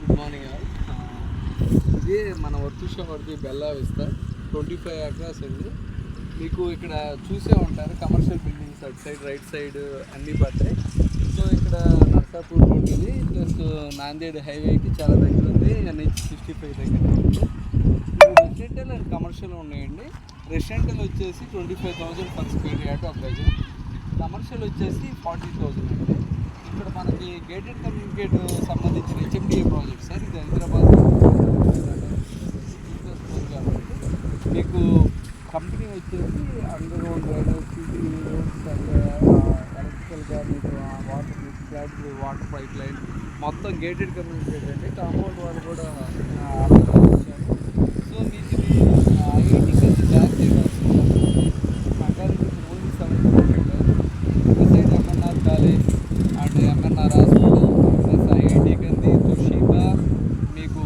Good morning all. ఇది మన వర్తుషవర్ది Bella Vista 25 acres అండి. మీకు ఇక్కడ చూసే ఉంటారు కమర్షియల్ బిల్డింగ్స్ అటు సైడ్ రైట్ సైడ్ అన్నీ పడతాయి. సో ఇక్కడ నర్సాపూర్ రోడ్ ఇది ప్లస్ నాందేడ్ హైవేకి చాలా దగ్గర ఉంది. NH65 దగ్గర ఉంది. రెసిడెంటల్ అండ్ కమర్షియల్ ఉన్నాయండి. రెసిడెంటల్ వచ్చేసి 25,000 per square yard ఒక గజం, కమర్షియల్ వచ్చేసి 40,000 అండి. ఇక్కడ మనకి గేటెడ్ కమ్యూనికేట్ సంబంధించిన HMDA ప్రాజెక్ట్ సార్. ఇది హైదరాబాద్ మీకు కంపెనీ వచ్చేసి under ground drainage, city roads and ఎలక్ట్రికల్గా మీకు water flat water pipe line మొత్తం గేటెడ్ కమ్యూనికేట్ అండి. కాంపౌండ్ వాళ్ళు కూడా వచ్చారు. సో మీకు ఇది ఐఐటి కంటే జాస్తి Sangareddy only 7 km side MNR college and MNR hospital plus IIT Kandi Toshiba మీకు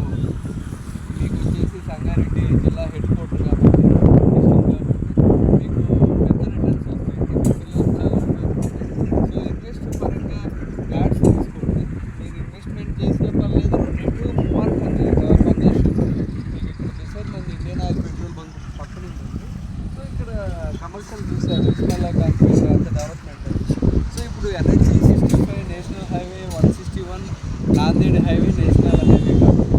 వచ్చేసి సంగారెడ్డి జిల్లా హెడ్ క్వార్టర్ కాబట్టి మీకు పెద్ద రిటర్న్స్ వస్తాయి. పిల్లలు చాలా ఉపయోగపడతాయి. సో ఇన్వెస్ట్ పరంగా యాడ్స్ తీసుకోండి. మీరు ఇన్వెస్ట్మెంట్ చేసిన పర్లేదు. రెండింటి మార్క్ కన్జెషన్ మీకు ఇక్కడ చేసేది మన ఇండియన్ ఆయిల్ పెట్రోల్ బంక్ పక్కన ఉంటుంది. సో ఇక్కడ కమర్షియల్ చూసారు చాలా కాన్ఫిడెంట్ అంత డెవలప్మెంట్ అయింది. సో ఇప్పుడు NH65 national highway 161 Nanded highway national highway కాబట్టి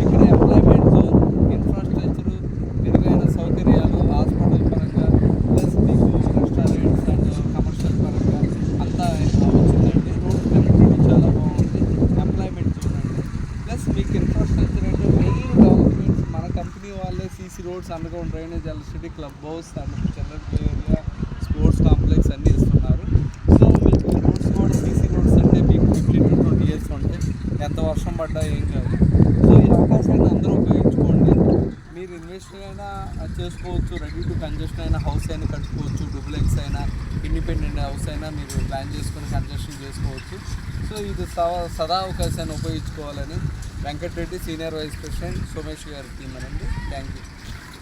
ఇక్కడ ఎంప్లాయ్మెంట్ జోన్, ఇన్ఫ్రాస్ట్రక్చరు, మెరుగైన సౌకర్యాలు హాస్పిటల్ పరంగా ప్లస్ మీకు రెస్టారెంట్స్ అండ్ కమర్షియల్ పరంగా అంతా వచ్చిందండి. రోడ్ కనెక్టివిటీ చాలా బాగుంది. ఎంప్లాయ్మెంట్ జోన్ అండి. ప్లస్ మీకు ఇన్ఫ్రాస్ట్రక్చర్ అంటే మెయిన్ డెవలప్మెంట్స్ మన కంపెనీ వాళ్ళే CC roads, under ground drainage, electricity, club house and children play area, sports complex అన్నీ ఇస్తున్నారు. సో మీకు రోడ్స్ కూడా సీసీ రోడ్స్ అంటే మీకు 15 to 20 years ఉంటాయి. ఎంత వర్షం పడ్డా ఏం కాదు. సో ఈ అవకాశాన్ని అందరూ ఉపయోగించుకోండి. మీరు ఇన్వెస్ట్ అయినా చేసుకోవచ్చు, రెడీ టు కన్జెషన్ అయినా హౌస్ అయినా కట్టుకోవచ్చు, డూప్లెక్స్ అయినా ఇండిపెండెంట్ హౌస్ అయినా మీరు ప్లాన్ చేసుకొని కన్స్ట్రక్షన్ చేసుకోవచ్చు. సో ఇది సదా అవకాశాన్ని ఉపయోగించుకోవాలని Venkatareddy senior vice president Somesh గారి టీం అనండి. Thank you.